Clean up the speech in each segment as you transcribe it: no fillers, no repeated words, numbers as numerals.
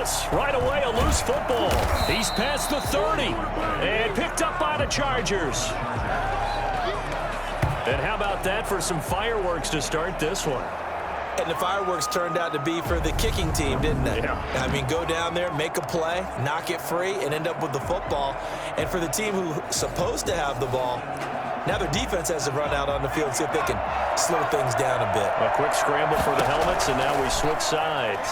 this. Right away, a loose football. He's past the 30 and picked up by the Chargers. And how about that for some fireworks to start this one? And the fireworks turned out to be for the kicking team, didn't they? Yeah. I mean, go down there, make a play, knock it free, and end up with the football. And for the team who's supposed to have the ball, now their defense has to run out on the field and see if they can slow things down a bit. A quick scramble for the helmets, and now we switch sides.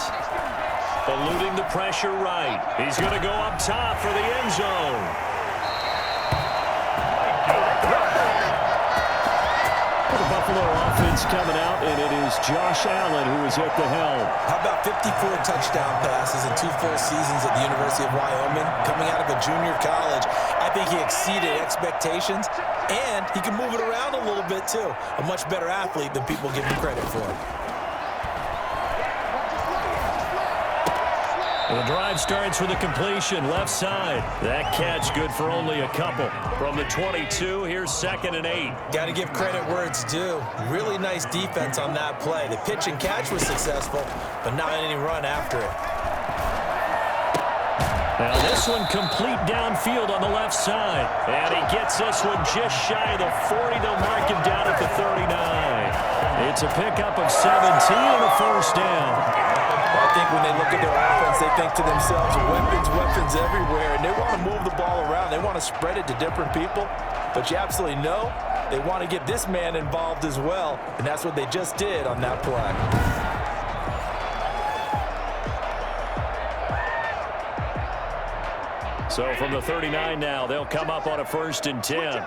Eluding the pressure right. He's going to go up top for the end zone. The Buffalo offense coming out, and it is Josh Allen who is at the helm. How about 54 touchdown passes in 2 full seasons at the University of Wyoming? Coming out of a junior college, I think he exceeded expectations, and he can move it around a little bit too. A much better athlete than people give him credit for. The drive starts with a completion, left side. That catch good for only a couple. From the 22, here's 2nd and 8. Got to give credit where it's due. Really nice defense on that play. The pitch and catch was successful, but not any run after it. Now this one complete downfield on the left side. And he gets this one just shy of the 40. They'll mark him down at the 39. It's a pickup of 17 and a first down. I think when they look at their offense, they think to themselves, weapons everywhere, and they want to move the ball around. They want to spread it to different people, but you absolutely know they want to get this man involved as well, and that's what they just did on that play. So from the 39 now, they'll come up on a 1st and 10.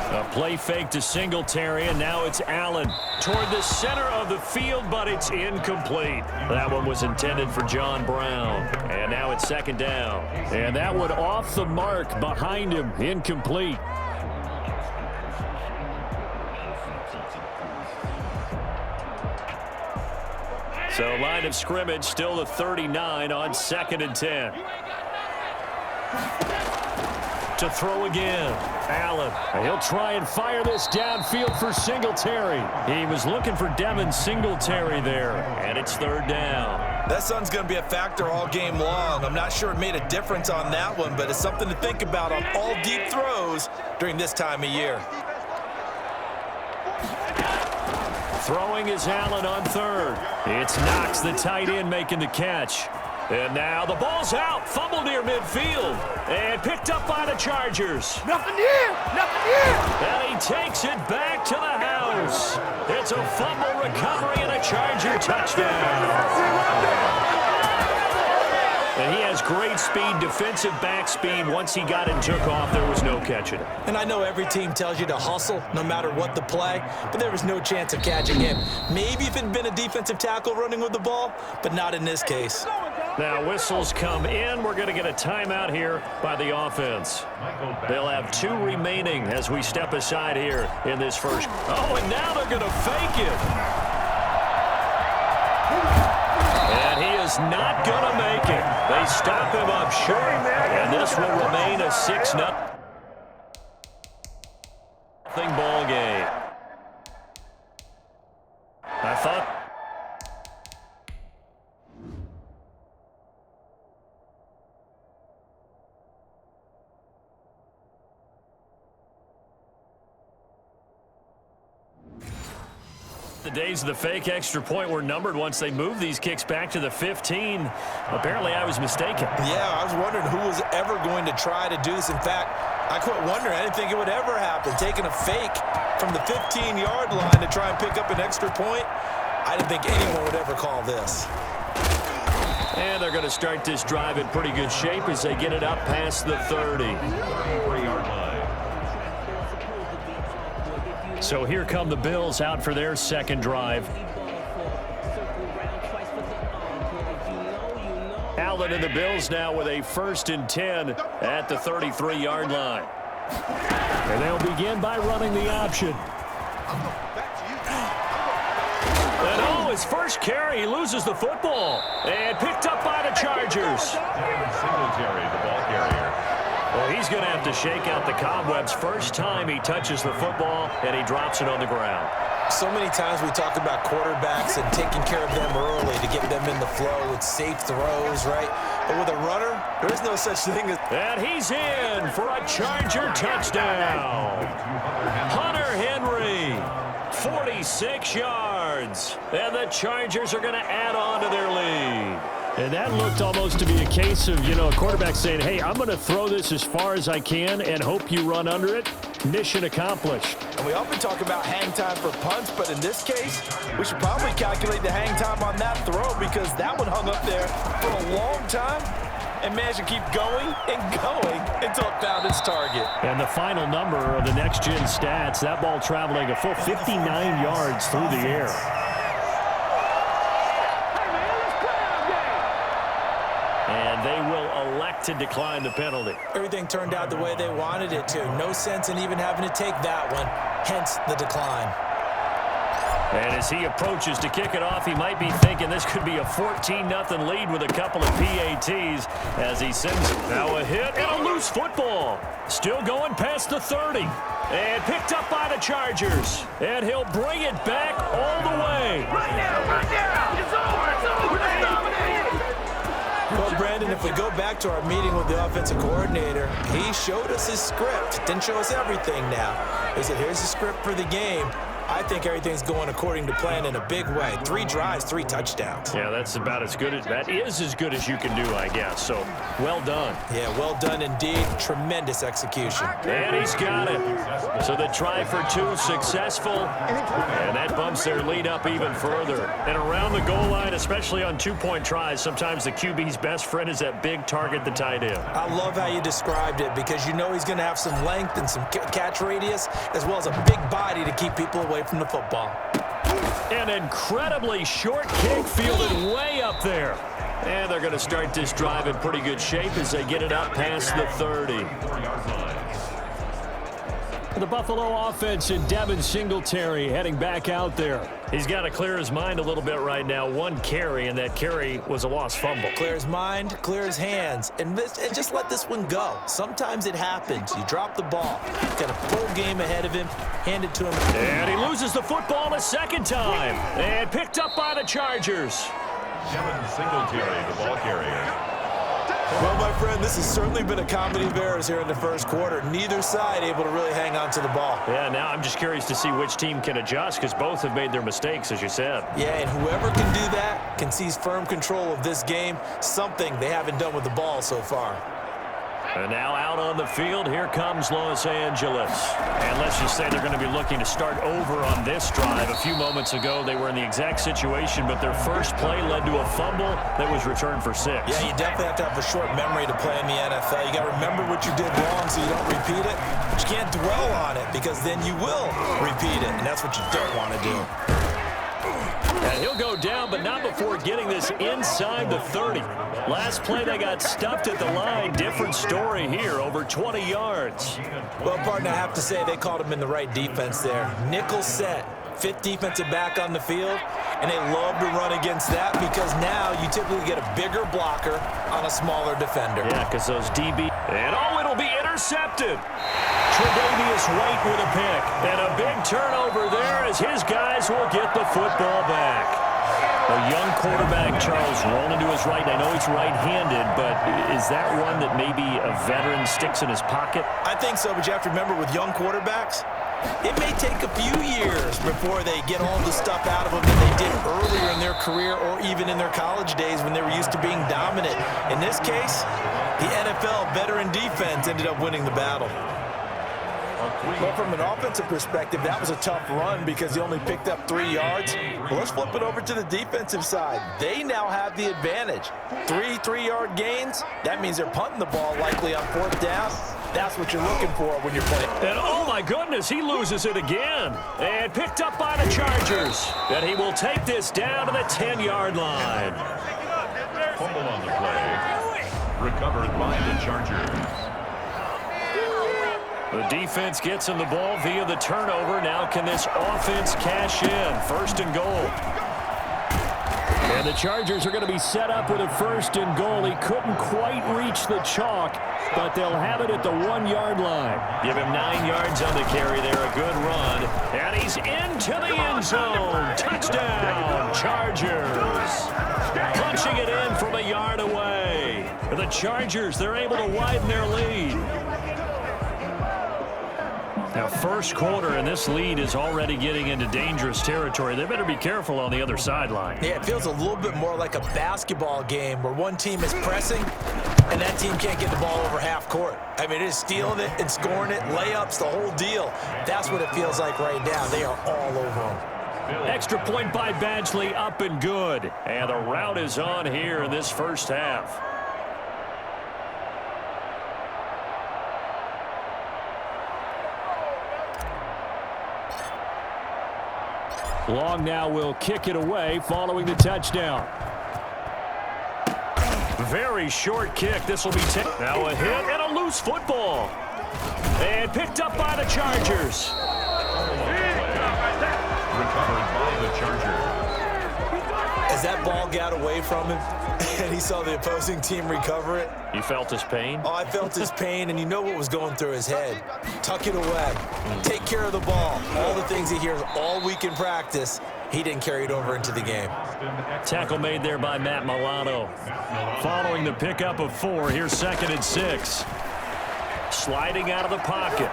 A play fake to Singletary, and now it's Allen toward the center of the field, but it's incomplete. That one was intended for John Brown, and now it's 2nd down. And that one off the mark behind him, incomplete. So line of scrimmage still the 39 on 2nd and 10. To throw again. Allen. He'll try and fire this downfield for Singletary. He was looking for Devin Singletary there, and it's 3rd down. That sun's going to be a factor all game long. I'm not sure it made a difference on that one, but it's something to think about on all deep throws during this time of year. Throwing is Allen on 3rd. It's Knox, the tight end, making the catch. And now the ball's out. Fumble near midfield. And picked up by the Chargers. Nothing here! Nothing here! And he takes it back to the house. It's a fumble recovery and a Charger touchdown. And he has great speed, defensive back speed. Once he got and took off, there was no catching it. And I know every team tells you to hustle no matter what the play, but there was no chance of catching him. Maybe if it had been a defensive tackle running with the ball, but not in this case. Now whistles come in. We're going to get a timeout here by the offense. They'll have 2 remaining as we step aside here in this first. Oh, and now they're going to fake it. And he is not going to make it. They stop him up short, and this will remain a 6-0 ball game. I thought. The days of the fake extra point were numbered once they moved these kicks back to the 15. Apparently, I was mistaken. Yeah, I was wondering who was ever going to try to do this. In fact, I quit wondering. I didn't think it would ever happen. Taking a fake from the 15-yard line to try and pick up an extra point, I didn't think anyone would ever call this. And they're going to start this drive in pretty good shape as they get it up past the 30. So here come the Bills out for their 2nd drive. Allen and the Bills now with a 1st and 10 at the 33-yard line. And they'll begin by running the option. And oh, his first carry, he loses the football. And picked up by the Chargers. Singletary, the ball carrier. Well, he's going to have to shake out the cobwebs first time he touches the football, and he drops it on the ground. So many times we talk about quarterbacks and taking care of them early to get them in the flow with safe throws, right? But with a runner, there's no such thing as... And he's in for a Charger touchdown. Hunter Henry, 46 yards. And the Chargers are going to add on to their lead. And that looked almost to be a case of, a quarterback saying, hey, I'm going to throw this as far as I can and hope you run under it. Mission accomplished. And we often talk about hang time for punts, but in this case, we should probably calculate the hang time on that throw because that one hung up there for a long time and managed to keep going and going until it found its target. And the final number of the next-gen stats, that ball traveling a full 59 yards through the air. And they will elect to decline the penalty. Everything turned out the way they wanted it to. No sense in even having to take that one, hence the decline. And as he approaches to kick it off, he might be thinking this could be a 14-0 lead with a couple of PATs as he sends now a hit and a loose football. Still going past the 30. And picked up by the Chargers. And he'll bring it back all the way. Right now! It's over! It's over! Let's dominate! Well, Brandon, if we go back to our meeting with the offensive coordinator, he showed us his script. Didn't show us everything now. He said, here's the script for the game. I think everything's going according to plan in a big way. 3 drives, 3 touchdowns. Yeah, that's about as good as that is as good as you can do, I guess. So, well done. Yeah, well done indeed. Tremendous execution. And he's got it. So the try for 2 successful. And that bumps their lead up even further. And around the goal line, especially on 2-point tries, sometimes the QB's best friend is that big target, the tight end. I love how you described it because you know he's going to have some length and some catch radius as well as a big body to keep people away from the football. An incredibly short kick fielded way up there. And they're going to start this drive in pretty good shape as they get it up past the 30. The Buffalo offense and Devin Singletary heading back out there. He's got to clear his mind a little bit right now. 1 carry, and that carry was a lost fumble. Clear his mind, clear his hands, and just let this one go. Sometimes it happens. You drop the ball. You've got a full game ahead of him. Hand it to him. And he loses the football a second time. And picked up by the Chargers. Devin Singletary, the ball carrier. Well, my friend, this has certainly been a comedy of errors here in the first quarter. Neither side able to really hang on to the ball. Yeah, now I'm just curious to see which team can adjust because both have made their mistakes, as you said. Yeah, and whoever can do that can seize firm control of this game, something they haven't done with the ball so far. And now out on the field, here comes Los Angeles. And let's just say they're going to be looking to start over on this drive. A few moments ago, they were in the exact situation, but their first play led to a fumble that was returned for 6. Yeah, you definitely have to have a short memory to play in the NFL. You got to remember what you did wrong so you don't repeat it. But you can't dwell on it because then you will repeat it, and that's what you don't want to do. And he'll go down, but not before getting this inside the 30. Last play, they got stuffed at the line. Different story here, over 20 yards. Well, partner, I have to say they called him in the right defense there. Nickel set, 5th defensive back on the field, and they love to run against that because now you typically get a bigger blocker on a smaller defender. Yeah, because those DB... And it'll be intercepted. Tre'Davious White with a pick. And a big turnover there as his guys will get the football back. A young quarterback, Charles, rolling to his right. I know he's right-handed, but is that one that maybe a veteran sticks in his pocket? I think so, but you have to remember with young quarterbacks, it may take a few years before they get all the stuff out of them that they did earlier in their career or even in their college days when they were used to being dominant. In this case, the NFL veteran defense ended up winning the battle. Well, from an offensive perspective, that was a tough run because he only picked up 3 yards. Well, let's flip it over to the defensive side. They now have the advantage. 3 3-yard gains. That means they're punting the ball likely on 4th down. That's what you're looking for when you're playing. And oh my goodness, he loses it again. And picked up by the Chargers. And he will take this down to the 10-yard line. Fumble on the play. Recovered by the Chargers. The defense gets him the ball via the turnover. Now can this offense cash in? 1st and goal. And the Chargers are going to be set up with a 1st and goal. He couldn't quite reach the chalk, but they'll have it at the 1-yard line. Give him 9 yards on the carry there. A good run. And he's into the end zone. Touchdown, Chargers. Punching it in from a yard away. The Chargers, they're able to widen their lead. Now, first quarter, and this lead is already getting into dangerous territory. They better be careful on the other sideline. Yeah, it feels a little bit more like a basketball game where one team is pressing and that team can't get the ball over half court. I mean, it is stealing it and scoring it, layups, the whole deal. That's what it feels like right now. They are all over them. Extra point by Badgley, up and good. And the route is on here in this first half. Long now will kick it away following the touchdown. Very short kick. This will be now a hit and a loose football. And picked up by the Chargers. Recovered by the Chargers. As that ball got away from him and he saw the opposing team recover it. You felt his pain? Oh, I felt his pain, and you know what was going through his head. Tuck it away. Take care of the ball. All the things he hears all week in practice, he didn't carry it over into the game. Tackle made there by Matt Milano. Following the pickup of 4, here's 2nd and 6. Sliding out of the pocket.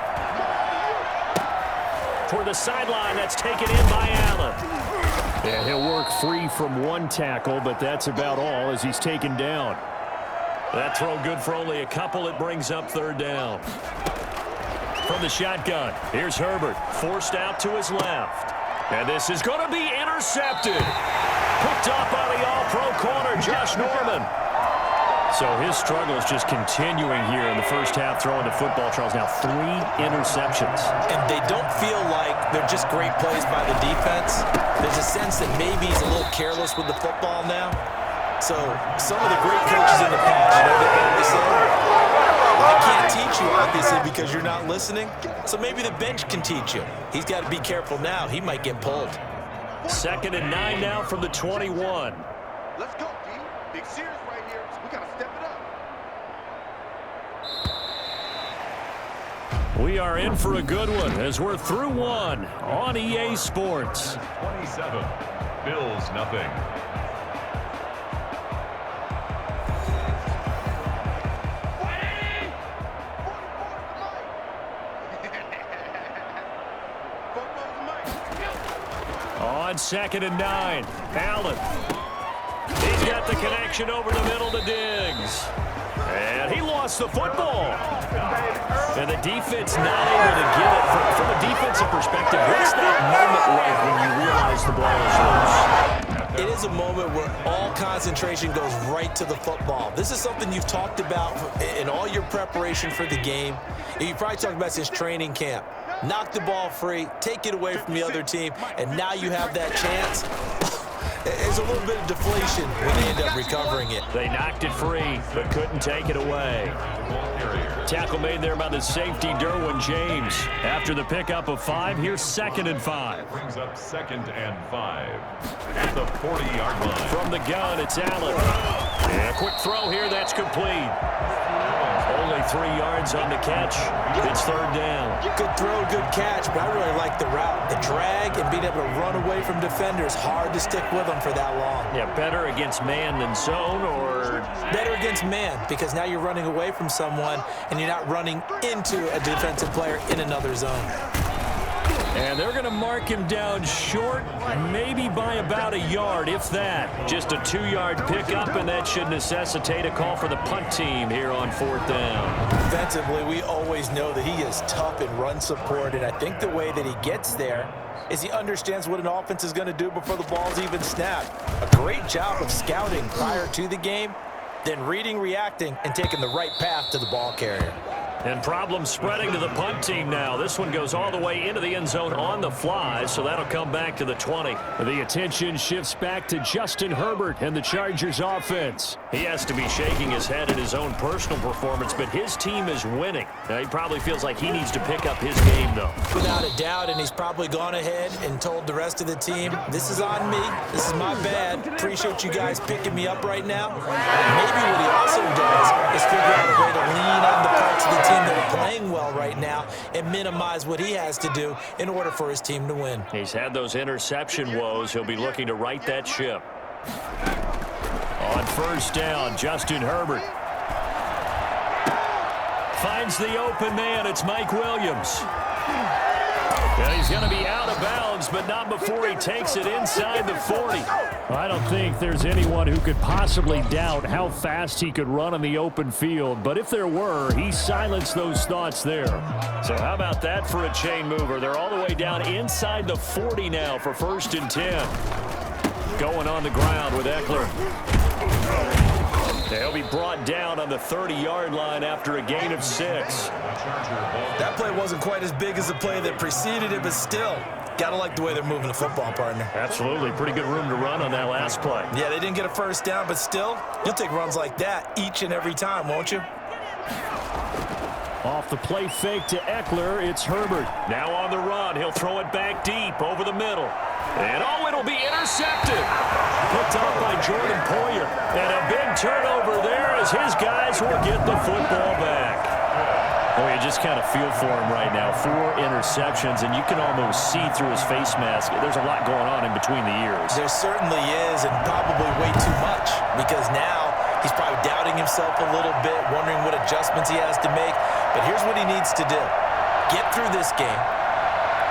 Toward the sideline, that's taken in by Allen. Yeah, he'll work free from one tackle, but that's about all as he's taken down. That throw good for only a couple. It brings up 3rd down. From the shotgun, here's Herbert. Forced out to his left. And this is going to be intercepted. Picked up by the all-pro corner, Josh Norman. So his struggle is just continuing here in the first half throwing the football, Charles. Now 3 interceptions. And they don't feel like they're just great plays by the defense. There's a sense that maybe he's a little careless with the football now. So some of the great coaches in the past, you know what they say? I can't teach you, obviously, because you're not listening. So maybe the bench can teach you. He's got to be careful now. He might get pulled. 2nd and 9 now from the 21. Let's go, D. Big series right here. We got to step it up. We are in for a good one as we're through 1 on EA Sports. 27. Bills nothing. On 2nd and 9, Allen. He's got the connection over the middle to Diggs. And he lost the football. And the defense not able to get it. From a defensive perspective, what's that moment like when you realize the ball is loose? It is a moment where all concentration goes right to the football. This is something you've talked about in all your preparation for the game. You probably talked about since training camp. Knock the ball free, take it away from the other team, and now you have that chance. There's a little bit of deflation when they end up recovering it. They knocked it free, but couldn't take it away. Tackle made there by the safety, Derwin James. After the pickup of 5, here's 2nd and 5. Brings up 2nd and 5. At the 40-yard line. From the gun, it's Allen. And a quick throw here, that's complete. Only 3 yards on the catch. It's 3rd down. Good throw, good catch, but I really like the route. The drag and being able to run away from defenders. Hard to stick with them for that long. Yeah, better against man than zone, or better against man, because now you're running away from someone and you're not running into a defensive player in another zone. And they're going to mark him down short, maybe by about a yard, if that. Just a 2-yard pickup, and that should necessitate a call for the punt team here on 4th down. Defensively, we always know that he is tough in run support, and I think the way that he gets there is he understands what an offense is going to do before the ball's even snapped. A great job of scouting prior to the game, then reading, reacting, and taking the right path to the ball carrier. And problem spreading to the punt team now. This one goes all the way into the end zone on the fly, so that'll come back to the 20. The attention shifts back to Justin Herbert and the Chargers offense. He has to be shaking his head at his own personal performance, but his team is winning. Now, he probably feels like he needs to pick up his game, though. Without a doubt, and he's probably gone ahead and told the rest of the team, this is on me, this is my bad, appreciate you guys picking me up right now. Maybe what he also does is figure out a way to lean on the parts of the team that are playing well right now and minimize what he has to do in order for his team to win. He's had those interception woes. He'll be looking to right that ship. On first down, Justin Herbert finds the open man. It's Mike Williams. And he's going to be out of bounds, but not before he takes it inside the 40. I don't think there's anyone who could possibly doubt how fast he could run on the open field, but if there were, he silenced those thoughts there. So how about that for a chain mover? They're all the way down inside the 40 now for 1st and 10. Going on the ground with Eckler. They'll be brought down on the 30-yard line after a gain of 6. That play wasn't quite as big as the play that preceded it, but still, gotta like the way they're moving the football, partner. Absolutely. Pretty good room to run on that last play. Yeah, they didn't get a first down, but still, you'll take runs like that each and every time, won't you? Off the play fake to Eckler, it's Herbert. Now on the run, he'll throw it back deep over the middle. And oh, it'll be intercepted. Picked off by Jordan Poyer. And a big turnover there as his guys will get the football back. Oh, you just kind of feel for him right now. 4 interceptions, and you can almost see through his face mask. There's a lot going on in between the ears. There certainly is, and probably way too much, because now he's probably doubting himself a little bit, wondering what adjustments he has to make. But here's what he needs to do. Get through this game,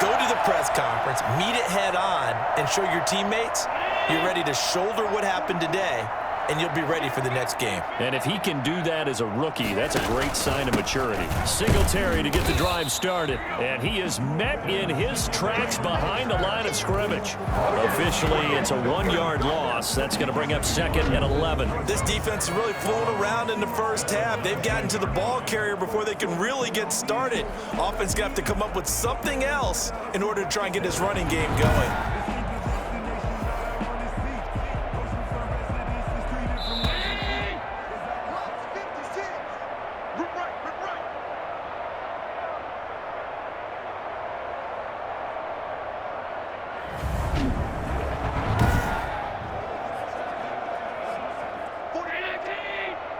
go to the press conference, meet it head on, and show your teammates you're ready to shoulder what happened today, and you'll be ready for the next game. And if he can do that as a rookie, that's a great sign of maturity. Singletary to get the drive started. And he is met in his tracks behind the line of scrimmage. Officially, it's a 1-yard loss. That's going to bring up 2nd and 11. This defense is really flown around in the first half. They've gotten to the ball carrier before they can really get started. Offense got to come up with something else in order to try and get this running game going.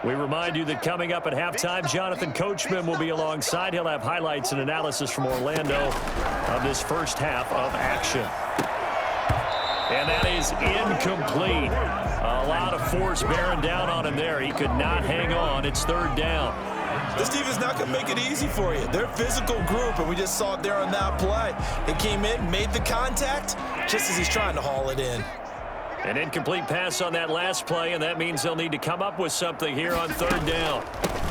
We remind you that coming up at halftime, Jonathan Coachman will be alongside. He'll have highlights and analysis from Orlando of this first half of action. And that is incomplete. A lot of force bearing down on him there. He could not hang on. It's 3rd down. This defense is not going to make it easy for you. They're a physical group, and we just saw it there on that play. They came in, made the contact, just as he's trying to haul it in. An incomplete pass on that last play, and that means they'll need to come up with something here on 3rd down.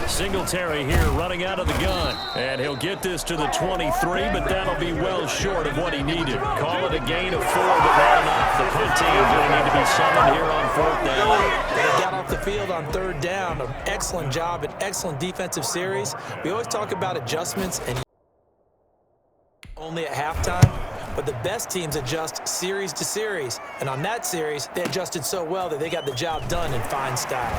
Singletary here running out of the gun. And he'll get this to the 23, but that'll be well short of what he needed. Call it a gain of 4, but not enough. The punt team going to need to be summoned here on 4th down. They got off the field on 3rd down. An excellent job, an excellent defensive series. We always talk about adjustments and only at halftime. But the best teams adjust series to series. And on that series, they adjusted so well that they got the job done in fine style.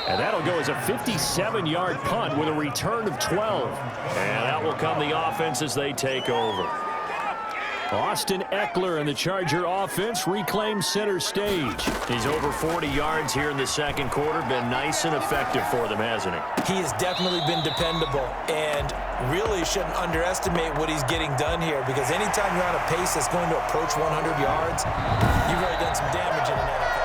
And that'll go as a 57-yard punt with a return of 12. And out will come the offense as they take over. Austin Eckler and the Charger offense reclaim center stage. He's over 40 yards here in the 2nd quarter. Been nice and effective for them, hasn't he? He has definitely been dependable, and really shouldn't underestimate what he's getting done here, because anytime you're on a pace that's going to approach 100 yards, you've really done some damage in an NFL.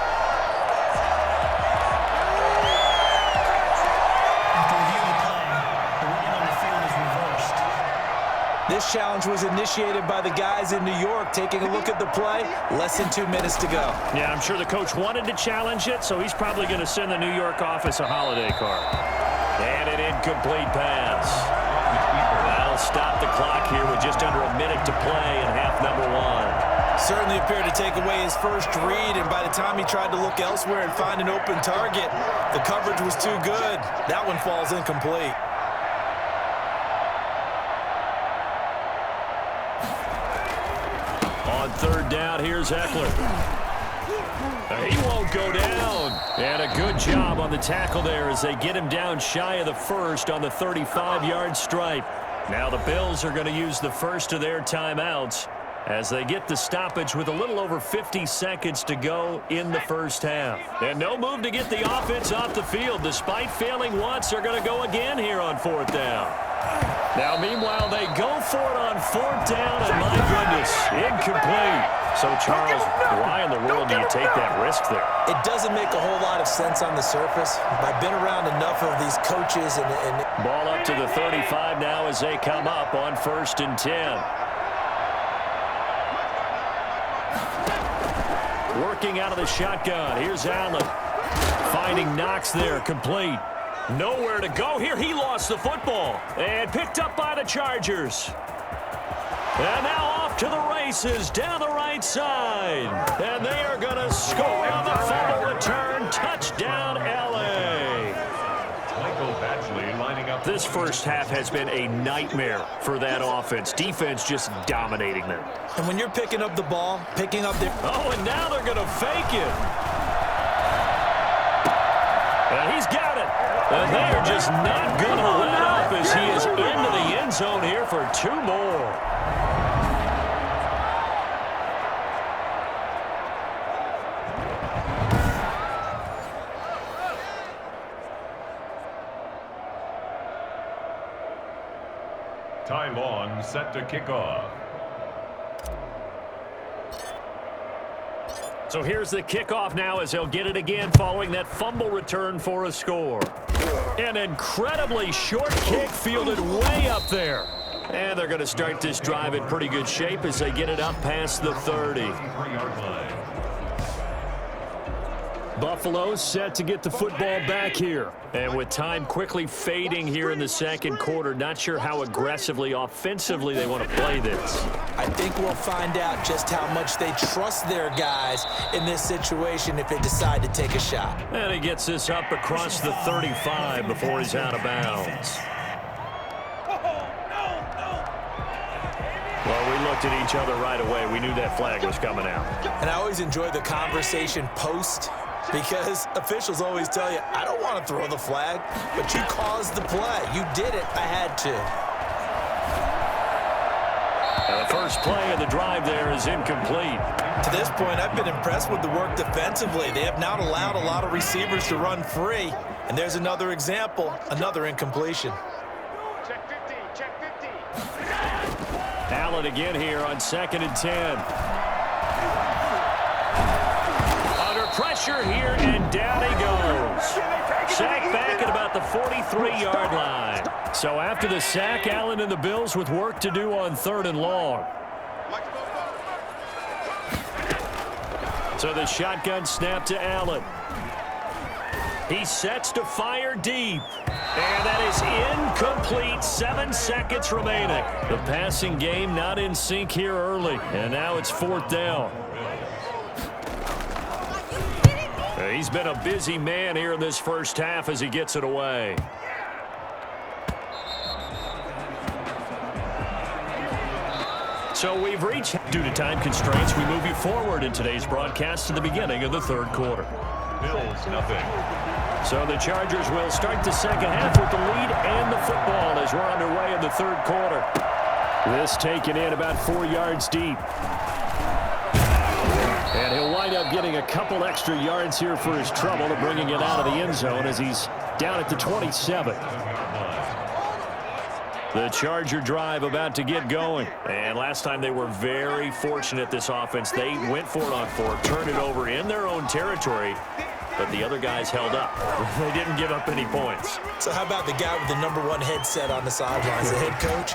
This challenge was initiated by the guys in New York. Taking a look at the play, less than 2 minutes to go. Yeah, I'm sure the coach wanted to challenge it, so he's probably going to send the New York office a holiday card. And an incomplete pass. That'll stop the clock here with just under a minute to play in half number 1. Certainly appeared to take away his first read, and by the time he tried to look elsewhere and find an open target, the coverage was too good. That one falls incomplete. On third down, here's Eckler. He won't go down. And a good job on the tackle there as they get him down shy of the first on the 35-yard stripe. Now the Bills are going to use the first of their timeouts as they get the stoppage with a little over 50 seconds to go in the first half. And no move to get the offense off the field. Despite failing once, they're going to go again here on fourth down. Now, meanwhile, they go for it on fourth down, and my goodness, incomplete. So, Charles, why in the world do you take that risk there? It doesn't make a whole lot of sense on the surface. I've been around enough of these coaches and Ball up to the 35 now as they come up on 1st and 10. Working out of the shotgun. Here's Allen. Finding Knox there, complete. Nowhere to go here. He lost the football and picked up by the Chargers. And now off to the races down the right side. And they are going to score on the fumble return. Touchdown, L.A. Michael Batchley lining up. This first half has been a nightmare for that offense. Defense just dominating them. And when you're picking up the ball, picking up the... Oh, and now they're going to fake it. And he's got it. And they are just not going to let up as he is into the end zone here for 2 more. Ty Long set to kick off. So here's the kickoff now as they'll get it again following that fumble return for a score. An incredibly short kick fielded way up there. And they're going to start this drive in pretty good shape as they get it up past the 30. 3-yard line. Buffalo set to get the football back here. And with time quickly fading here in the second quarter, not sure how aggressively, offensively they want to play this. I think we'll find out just how much they trust their guys in this situation if they decide to take a shot. And he gets this up across the 35 before he's out of bounds. Well, we looked at each other right away. We knew that flag was coming out. And I always enjoy the conversation post, because officials always tell you, I don't want to throw the flag, but you caused the play. You did it. I had to. And the first play of the drive there is incomplete. To this point, I've been impressed with the work defensively. They have not allowed a lot of receivers to run free. And there's another example, another incompletion. Check 50, check 50. Allen again here on 2nd and 10. Pressure here, and down he goes. Sack back at about the 43-yard line. So after the sack, Allen and the Bills with work to do on 3rd and long. So the shotgun snap to Allen. He sets to fire deep. And that is incomplete. 7 seconds remaining. The passing game not in sync here early. And now it's 4th down. He's been a busy man here in this first half as he gets it away. So we've reached, due to time constraints, we move you forward in today's broadcast to the beginning of the 3rd quarter. Bills nothing. So the Chargers will start the second half with the lead and the football as we're underway in the 3rd quarter. This taken in about 4 yards deep. And he'll wind up getting a couple extra yards here for his trouble to bringing it out of the end zone as he's down at the 27. The Charger drive about to get going. And last time they were very fortunate, this offense. They went for it on 4, turned it over in their own territory, but the other guys held up. They didn't give up any points. So how about the guy with the #1 headset on the sidelines, the head coach?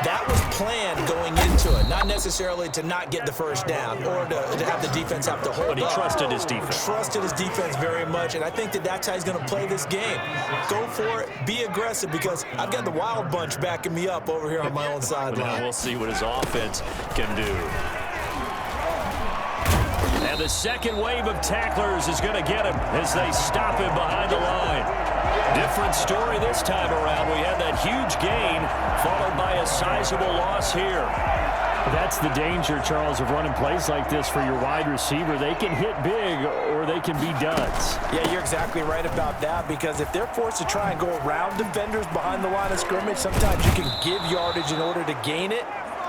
That was planned going into it, not necessarily to not get the first down or to have the defense have to hold up. But he trusted his defense. Trusted his defense very much, and I think that's how he's going to play this game. Go for it, be aggressive, because I've got the Wild Bunch backing me up over here on my own sideline. Now we'll see what his offense can do. And the second wave of tacklers is going to get him as they stop him behind the line. Different story this time around. We had that huge gain followed by a sizable loss here. That's the danger, Charles, of running plays like this for your wide receiver. They can hit big or they can be duds. Yeah, you're exactly right about that, because if they're forced to try and go around defenders behind the line of scrimmage, sometimes you can give yardage in order to gain it.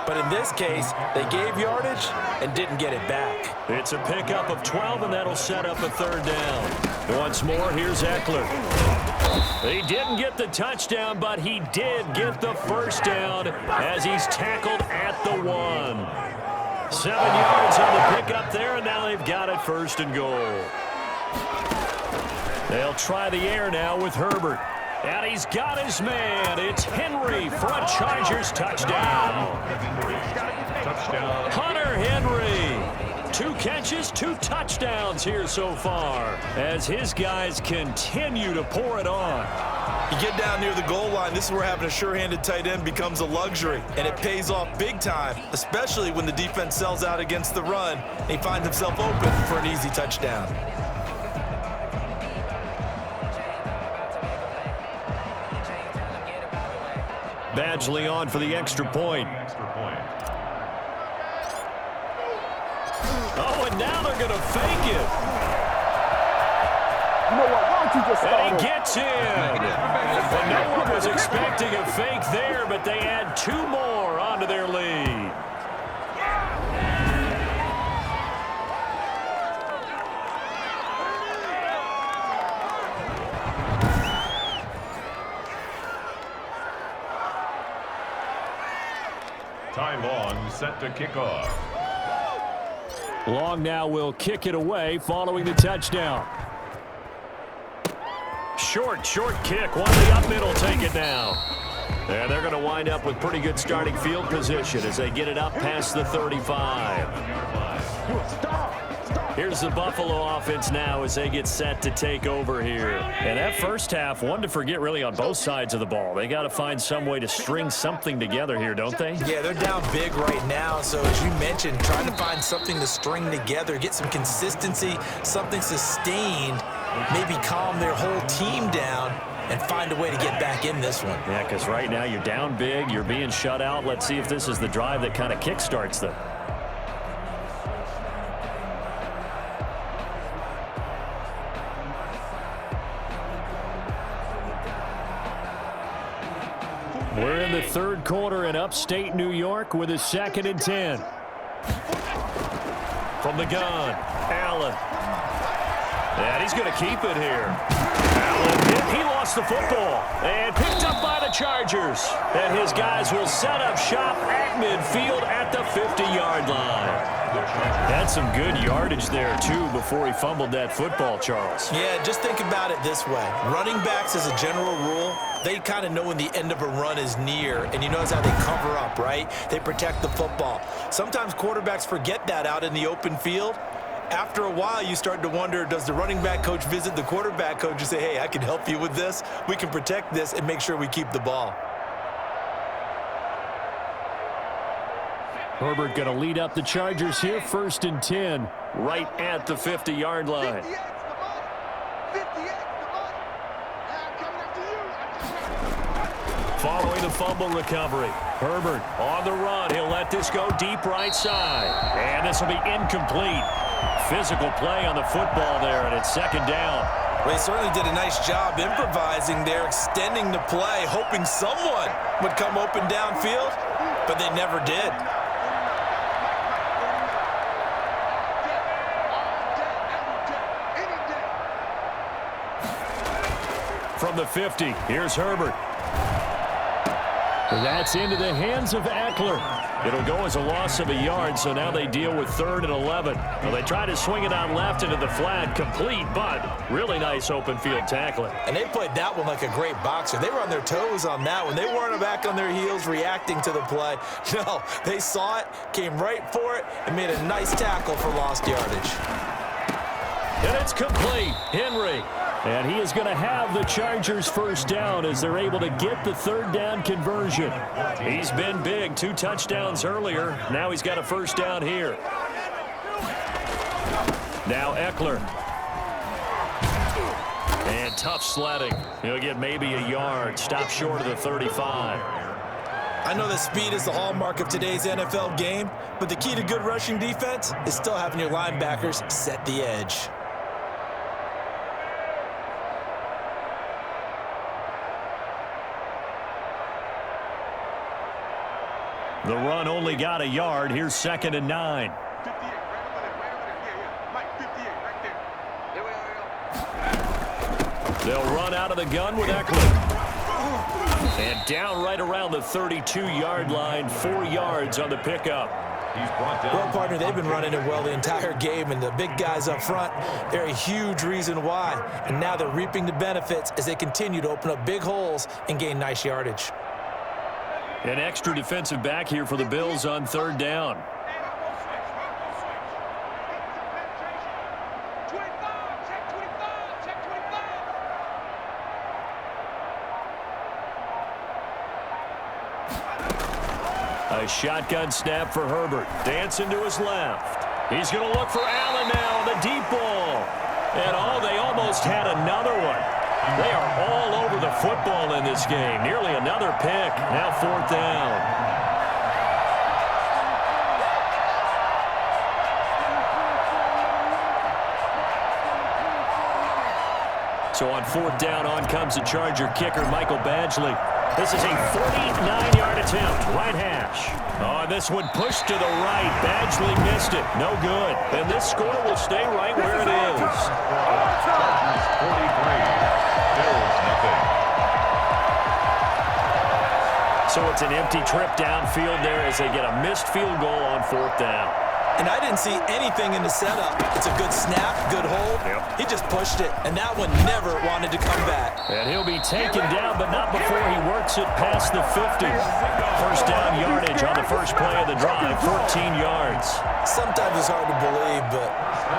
But in this case, they gave yardage and didn't get it back. It's a pickup of 12, and that'll set up a third down. Once more, here's Eckler. He didn't get the touchdown, but he did get the first down as he's tackled at the 1. 7 yards on the pickup there, and now they've got it first and goal. They'll try the air now with Herbert. And he's got his man. It's Henry for a Chargers touchdown. Touchdown. Hunter Henry. 2 catches, 2 touchdowns here so far as his guys continue to pour it on. You get down near the goal line, this is where having a sure-handed tight end becomes a luxury, and it pays off big time, especially when the defense sells out against the run, and he finds himself open for an easy touchdown. Badgley on for the extra point. Oh, and now they're going to fake it. You know what? Why don't you just start And he over? gets in. But no one was expecting a fake there, but they add 2 more onto their lead. Ty Long set to kick off. Long now will kick it away following the touchdown. Short kick. One of the up middle take it now. And they're going to wind up with pretty good starting field position as they get it up past the 35. Here's the Buffalo offense now as they get set to take over here. And that first half, one to forget really on both sides of the ball. They got to find some way to string something together here, don't they? Yeah, they're down big right now, so as you mentioned, trying to find something to string together, get some consistency, something sustained, maybe calm their whole team down and find a way to get back in this one. Yeah, because right now you're down big, you're being shut out. Let's see if this is the drive that kind of kickstarts them. We're in the third quarter in upstate New York with a 2nd and 10. From the gun, Allen. And he's going to keep it here. Allen, he lost the football and picked up by the Chargers. And his guys will set up shop at midfield at the 50-yard line. Had some good yardage there, too, before he fumbled that football, Charles. Yeah, just think about it this way. Running backs, as a general rule, they kind of know when the end of a run is near, and you notice how they cover up, right? They protect the football. Sometimes quarterbacks forget that out in the open field. After a while, you start to wonder, does the running back coach visit the quarterback coach and say, hey, I can help you with this. We can protect this and make sure we keep the ball. Herbert going to lead up the Chargers here, 1st and 10. Right at the 50-yard line. Following the fumble recovery, Herbert on the run. He'll let this go deep right side. And this will be incomplete. Physical play on the football there, and it's 2nd down. Well, he certainly did a nice job improvising there, extending the play, hoping someone would come open downfield, but they never did. From the 50, here's Herbert. That's into the hands of Eckler. It'll go as a loss of a yard, so now they deal with 3rd and 11. Well, they try to swing it out left into the flat, complete, but really nice open field tackling. And they played that one like a great boxer. They were on their toes on that one. They weren't back on their heels reacting to the play. No, they saw it, came right for it, and made a nice tackle for lost yardage. And it's complete. Henry. And he is going to have the Chargers first down as they're able to get the 3rd down conversion. He's been big. 2 touchdowns earlier. Now he's got a first down here. Now Eckler. And tough sledding. He'll get maybe a yard. Stop short of the 35. I know that speed is the hallmark of today's NFL game, but the key to good rushing defense is still having your linebackers set the edge. The run only got a yard. Here's 2nd and 9. They'll run out of the gun with Eckler. And down right around the 32-yard line, 4 yards on the pickup. Well, partner, they've been running it well the entire game, and the big guys up front, they're a huge reason why. And now they're reaping the benefits as they continue to open up big holes and gain nice yardage. An extra defensive back here for the Bills on 3rd down. A shotgun snap for Herbert. Dancing to his left. He's going to look for Allen now on the deep ball. And they almost had another one. They are all over the football in this game. Nearly another pick. Now 4th down. So on 4th down, on comes the Charger kicker, Michael Badgley. This is a 49-yard attempt, right hash. Oh, this one pushed to the right. Badgley missed it. No good. And this score will stay right where it is. Chargers 43, Bills nothing. So it's an empty trip downfield there as they get a missed field goal on 4th down. And I didn't see anything in the setup. It's a good snap, good hold. Yep. He just pushed it, and that one never wanted to come back. And he'll be taken down, but not before he works it past the 50. First down yardage on the first play of the drive, 14 yards. Sometimes it's hard to believe, but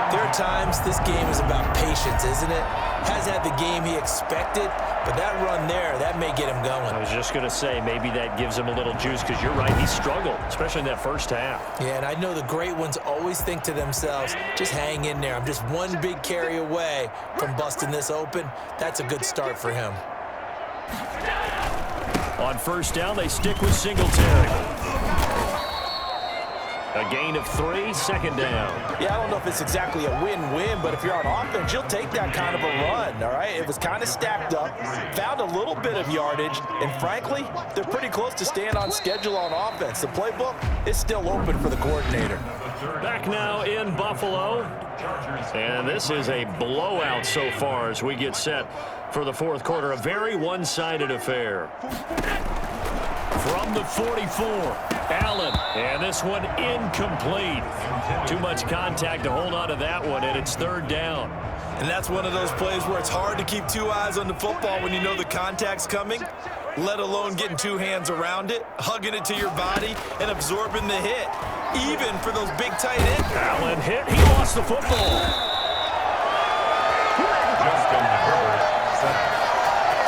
there are times this game is about patience, isn't it? Has had the game he expected, but that run there, that may get him going. I was just going to say, maybe that gives him a little juice, because you're right, he struggled, especially in that first half. Yeah, and I know the great ones always think to themselves, just hang in there. I'm just one big carry away from busting this open. That's a good start for him. On first down, they stick with Singletary. A gain of 3, 2nd down. Yeah, I don't know if it's exactly a win-win, but if you're on offense, you'll take that kind of a run, all right? It was kind of stacked up, found a little bit of yardage, and frankly, they're pretty close to staying on schedule on offense. The playbook is still open for the coordinator. Back now in Buffalo. And this is a blowout so far as we get set for the 4th quarter. A very one-sided affair. From the 44, Allen, and this one incomplete. Too much contact to hold on to that one, and it's 3rd down. And that's one of those plays where it's hard to keep 2 eyes on the football when you know the contact's coming, let alone getting 2 hands around it, hugging it to your body, and absorbing the hit, even for those big tight ends. Allen hit. He lost the football. Justin Herbert, set.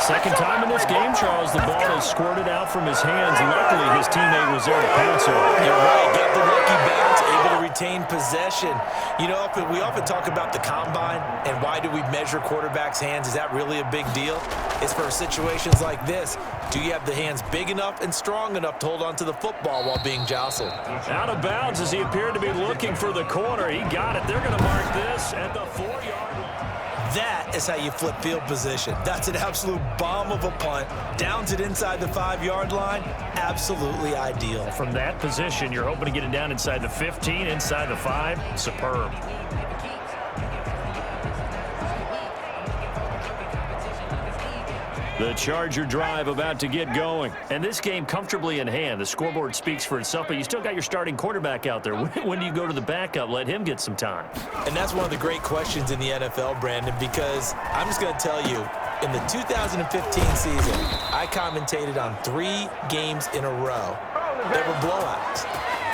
Second time in this game, Charles, the ball has squirted out from his hands. Luckily, his teammate was there to pass it. You're right. Got the lucky bounce, able to retain possession. You know, we often talk about the combine and why do we measure quarterbacks' hands. Is that really a big deal? It's for situations like this. Do you have the hands big enough and strong enough to hold on to the football while being jostled? Out of bounds as he appeared to be looking for the corner. He got it. They're going to mark this at the 4-yard line. That is how you flip field position. That's an absolute bomb of a punt. Downs it inside the 5-yard line. Absolutely ideal. From that position, you're hoping to get it down inside the 15, inside the 5. Superb. The Charger drive about to get going. And this game comfortably in hand. The scoreboard speaks for itself, but you still got your starting quarterback out there. When do you go to the backup? Let him get some time. And that's one of the great questions in the NFL, Brandon, because I'm just going to tell you, in the 2015 season, I commentated on 3 games in a row. They were blowouts.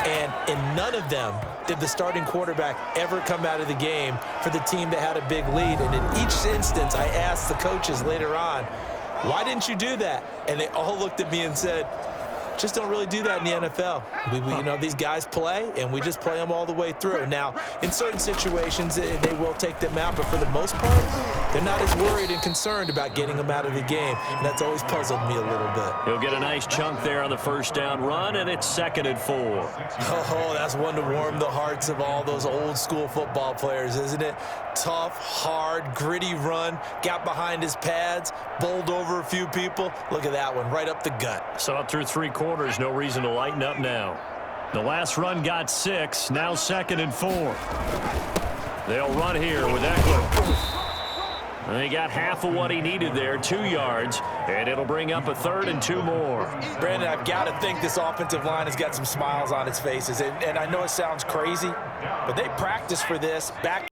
And in none of them did the starting quarterback ever come out of the game for the team that had a big lead. And in each instance, I asked the coaches later on, why didn't you do that? And they all looked at me and said, just don't really do that in the NFL. You know, these guys play, and we just play them all the way through. Now, in certain situations, they will take them out, but for the most part, they're not as worried and concerned about getting them out of the game, and that's always puzzled me a little bit. He'll get a nice chunk there on the first down run, and it's 2nd and 4. Oh, that's one to warm the hearts of all those old-school football players, isn't it? Tough, hard, gritty run, got behind his pads, bowled over a few people. Look at that one, right up the gut. So up through 3 quarters, no reason to lighten up now. The last run got 6, now 2nd and 4. They'll run here with Ekeler. And he got half of what he needed there, 2 yards, and it'll bring up a 3rd and 2 more. Brandon, I've got to think this offensive line has got some smiles on its faces, and I know it sounds crazy, but they practiced for this back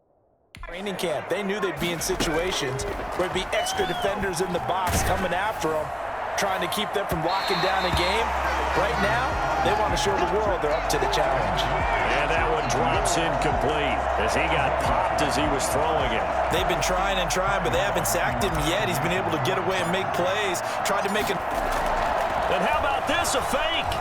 training camp. They knew they'd be in situations where it'd be extra defenders in the box coming after them, trying to keep them from locking down a game. Right now, they want to show the world they're up to the challenge. And that one drops incomplete as he got popped as he was throwing it. They've been trying and trying, but they haven't sacked him yet. He's been able to get away and make plays. Tried to make it. And how about this, a fake?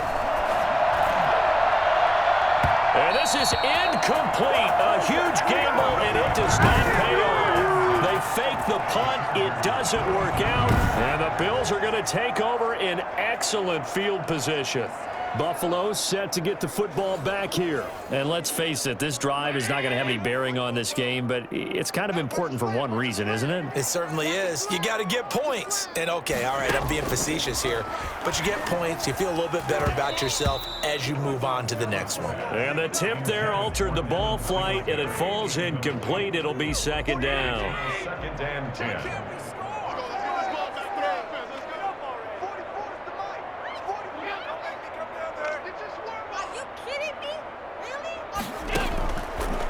And this is incomplete. A huge gamble, and it does not pay off. They fake the punt. It doesn't work out. And the Bills are going to take over in excellent field position. Buffalo set to get the football back here. And let's face it, this drive is not going to have any bearing on this game, but it's kind of important for one reason, isn't it? It certainly is. You got to get points. And, okay, all right, I'm being facetious here, but you get points. You feel a little bit better about yourself as you move on to the next one. And the tip there altered the ball flight, and it falls incomplete. It'll be 2nd down. 2nd and 10.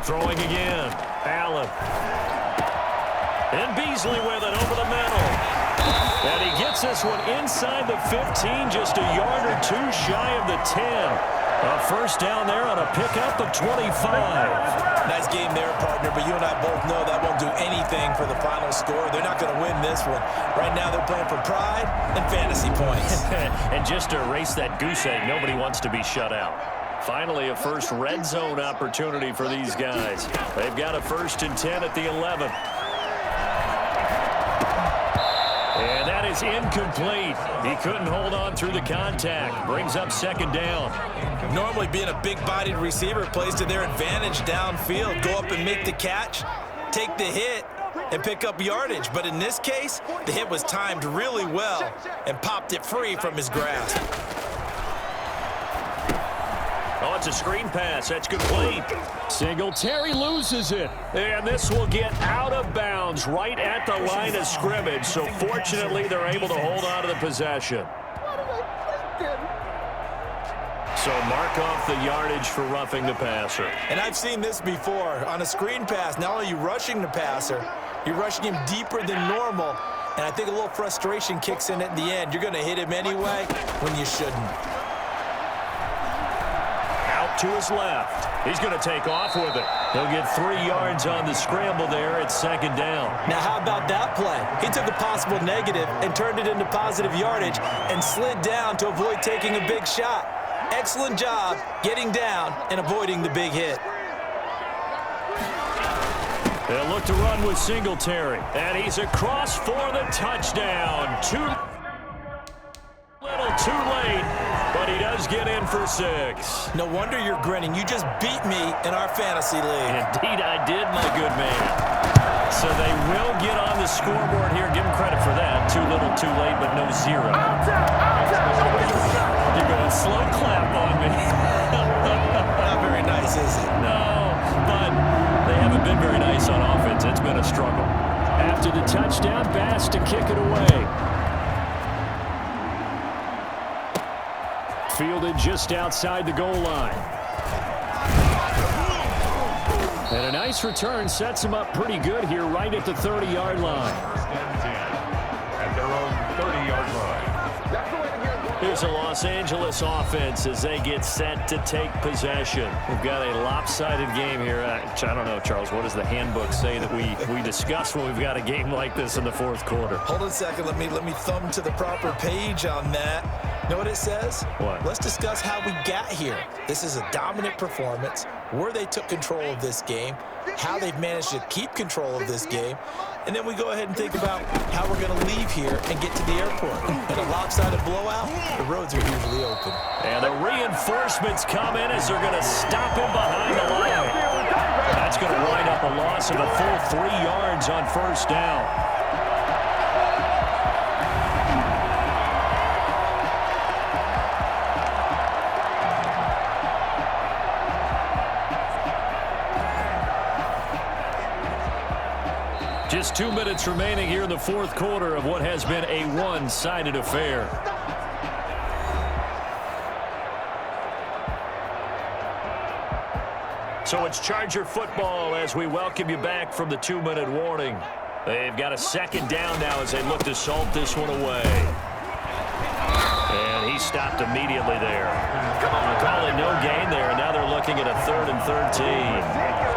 Throwing again. Allen. And Beasley with it over the middle. And he gets this one inside the 15, just a yard or 2 shy of the 10. A first down there on a pickup of 25. Nice game there, partner, but you and I both know that won't do anything for the final score. They're not going to win this one. Right now they're playing for pride and fantasy points. And just to erase that goose egg, nobody wants to be shut out. Finally, a first red zone opportunity for these guys. They've got a 1st and 10 at the 11. And that is incomplete. He couldn't hold on through the contact. Brings up 2nd down. Normally being a big-bodied receiver plays to their advantage downfield. Go up and make the catch, take the hit, and pick up yardage. But in this case, the hit was timed really well and popped it free from his grasp. Oh, it's a screen pass. That's complete. Singletary loses it. And this will get out of bounds right at the line of scrimmage. So fortunately, they're able to hold on to the possession. So mark off the yardage for roughing the passer. And I've seen this before. On a screen pass, not only are you rushing the passer, you're rushing him deeper than normal. And I think a little frustration kicks in at the end. You're going to hit him anyway when you shouldn't. To his left. He's going to take off with it. He'll get 3 yards on the scramble there at 2nd down. Now, how about that play? He took a possible negative and turned it into positive yardage and slid down to avoid taking a big shot. Excellent job getting down and avoiding the big hit. They'll look to run with Singletary. And he's across for the touchdown. Too little, too late. But he does get in for 6. No wonder you're grinning. You just beat me in our fantasy league. Indeed, I did, my good man. So they will get on the scoreboard here. Give him credit for that. Too little, too late, but no 0. You're going slow clap on me. Not very nice, is it? No, but they haven't been very nice on offense. It's been a struggle. After the touchdown, Bass to kick it away. Fielded just outside the goal line. And a nice return sets him up pretty good here right at the 30-yard line. 1st and 10 at their own 30-yard line. Here's a Los Angeles offense as they get set to take possession. We've got a lopsided game here. I don't know, Charles, what does the handbook say that we discuss when we've got a game like this in the 4th quarter? Hold on a second. Let me thumb to the proper page on that. Know what it says? What? Let's discuss how we got here. This is a dominant performance, where they took control of this game, how they've managed to keep control of this game, and then we go ahead and think about how we're going to leave here and get to the airport. In a lopsided blowout, the roads are usually open. And the reinforcements come in as they're going to stop him behind the line. That's going to wind up a loss of a full 3 yards on first down. Just 2 minutes remaining here in the fourth quarter of what has been a one-sided affair. So it's Charger football as we welcome you back from the 2-minute warning. They've got a second down now as they look to salt this one away. And he stopped immediately there. Calling no gain there, and now they're looking at a 3rd and 13.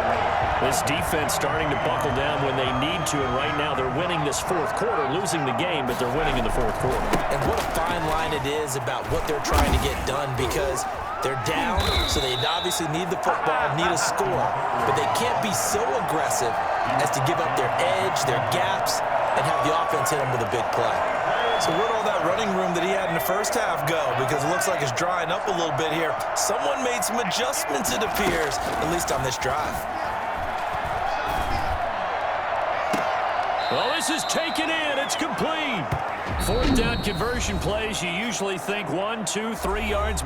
This defense starting to buckle down when they need to, and right now they're winning this fourth quarter, losing the game, but they're winning in the fourth quarter. And what a fine line it is about what they're trying to get done, because they're down, so they obviously need the football, need a score, but they can't be so aggressive as to give up their edge, their gaps, and have the offense hit them with a big play. So where'd all that running room that he had in the first half go? Because it looks like it's drying up a little bit here. Someone made some adjustments, it appears, at least on this drive. Well, this is taken in. It's complete. 4th down conversion plays. You usually think 1, 2, 3 yards.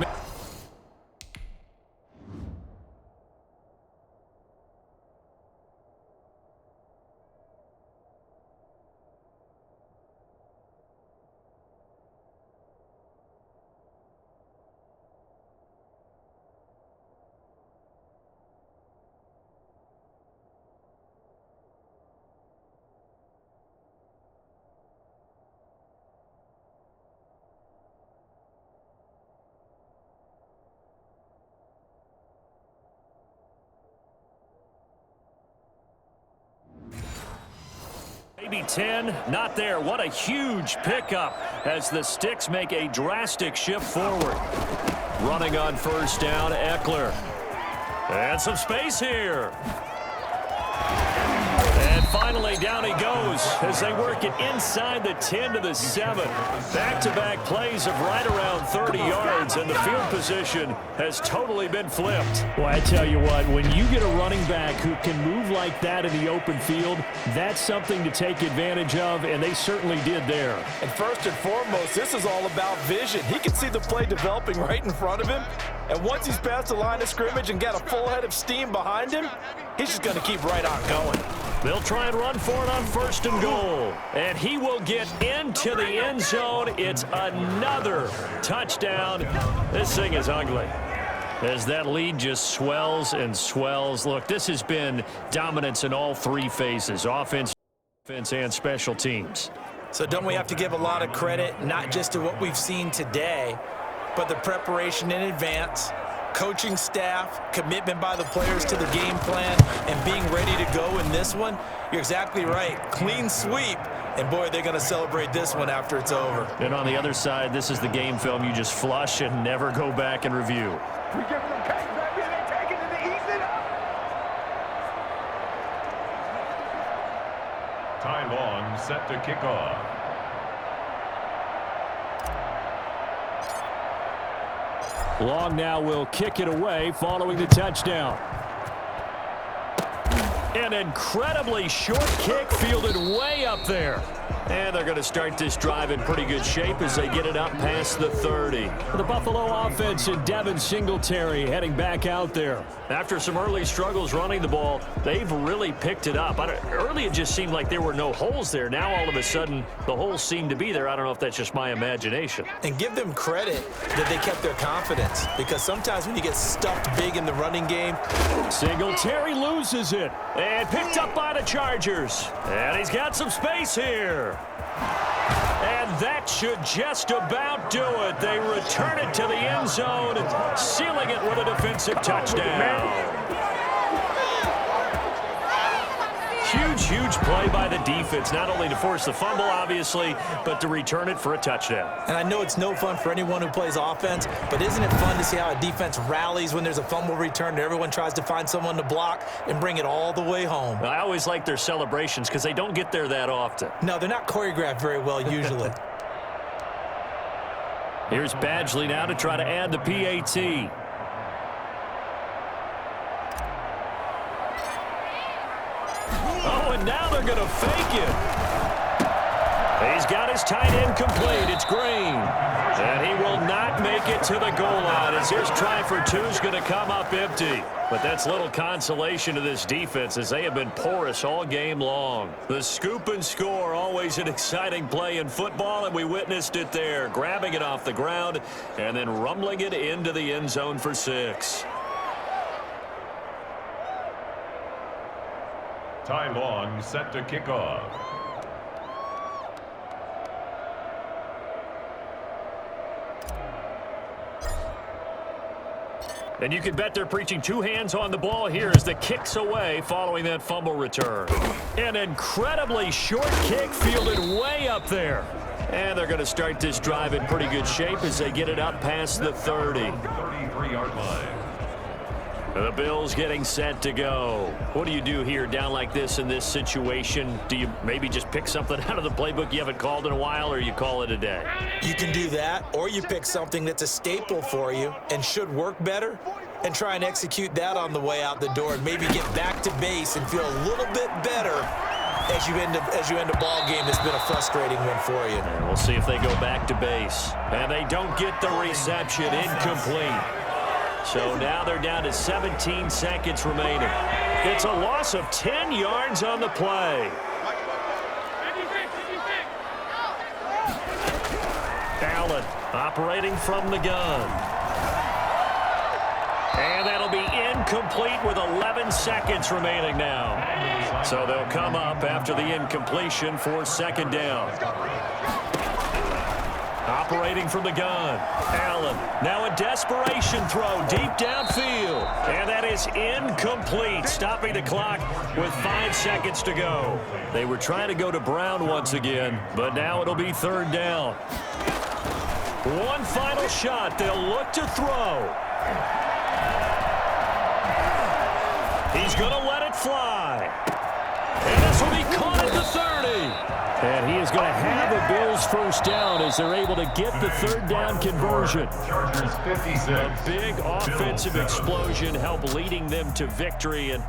Maybe 10, not there. What a huge pickup as the Sticks make a drastic shift forward. Running on first down, Eckler. And some space here. And finally, down he goes as they work it inside the 10 to the 7. Back-to-back plays of right around 30 yards, and the field position has totally been flipped. Well, I tell you what, when you get a running back who can move like that in the open field, that's something to take advantage of, and they certainly did there. And first and foremost, this is all about vision. He can see the play developing right in front of him, and once he's past the line of scrimmage and got a full head of steam behind him, he's just going to keep right on going. They'll try and run for it on 1st and goal. And he will get into the end zone. It's another touchdown. This thing is ugly as that lead just swells and swells. Look, this has been dominance in all 3 phases, offense, defense, and special teams. So don't we have to give a lot of credit, not just to what we've seen today, but the preparation in advance, coaching staff, commitment by the players to the game plan, and being ready to go in this one? You're exactly right. Clean sweep. And, boy, they're going to celebrate this one after it's over. And on the other side, this is the game film you just flush and never go back and review. We giving them pace, baby, and they taking it to ease it up. Ty Long set to kick off. Long now will kick it away following the touchdown. An incredibly short kick fielded way up there. And they're going to start this drive in pretty good shape as they get it up past the 30. The Buffalo offense and Devin Singletary heading back out there. After some early struggles running the ball, they've really picked it up. Early it just seemed like there were no holes there. Now all of a sudden the holes seem to be there. I don't know if that's just my imagination. And give them credit that they kept their confidence, because sometimes when you get stuffed big in the running game, Singletary loses it. And picked up by the Chargers. And he's got some space here. And that should just about do it. They return it to the end zone, sealing it with a defensive touchdown. Huge play by the defense, not only to force the fumble, obviously, but to return it for a touchdown. And I know it's no fun for anyone who plays offense, but isn't it fun to see how a defense rallies when there's a fumble return and everyone tries to find someone to block and bring it all the way home? I always like their celebrations because they don't get there that often. No, they're not choreographed very well usually. Here's Badgley now to try to add the PAT. Oh, and now they're going to fake it. He's got his tight end complete. It's Green. And he will not make it to the goal line as his try for two is going to come up empty. But that's little consolation to this defense as they have been porous all game long. The scoop and score, always an exciting play in football, and we witnessed it there. Grabbing it off the ground and then rumbling it into the end zone for 6. Ty Long set to kick off. And you can bet they're preaching two hands on the ball here as the kick's away following that fumble return. An incredibly short kick fielded way up there. And they're going to start this drive in pretty good shape as they get it up past the 30. 33-yard line. The Bills getting set to go. What do you do here down like this in this situation? Do you maybe just pick something out of the playbook you haven't called in a while, or you call it a day? You can do that, or you pick something that's a staple for you and should work better and try and execute that on the way out the door and maybe get back to base and feel a little bit better as you end a ball game that's been a frustrating one for you. And we'll see if they go back to base. And they don't get the reception. Incomplete. So now they're down to 17 seconds remaining. It's a loss of 10 yards on the play. Allen operating from the gun. And that'll be incomplete with 11 seconds remaining now. So they'll come up after the incompletion for second down. Operating from the gun. Allen. Now a desperation throw deep downfield. And that is incomplete. Stopping the clock with 5 seconds to go. They were trying to go to Brown once again, but now it'll be third down. One final shot. They'll look to throw. He's going to let it fly. And this will be caught at the 30. And he is going to have the Bills first down as they're able to get the third down conversion. Chargers 56. A big offensive explosion helped leading them to victory. And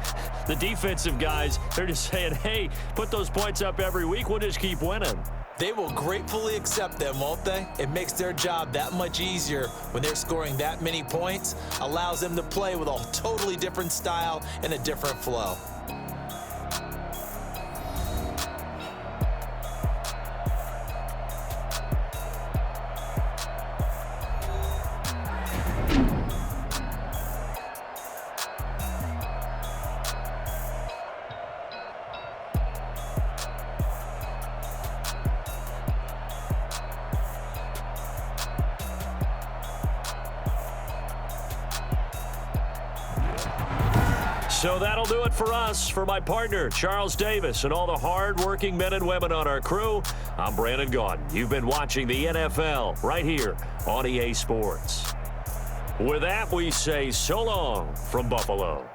the defensive guys, they're just saying, hey, put those points up every week. We'll just keep winning. They will gratefully accept them, won't they? It makes their job that much easier when they're scoring that many points. Allows them to play with a totally different style and a different flow. So that'll do it for us. For my partner, Charles Davis, and all the hard-working men and women on our crew, I'm Brandon Gaudin. You've been watching the NFL right here on EA Sports. With that, we say so long from Buffalo.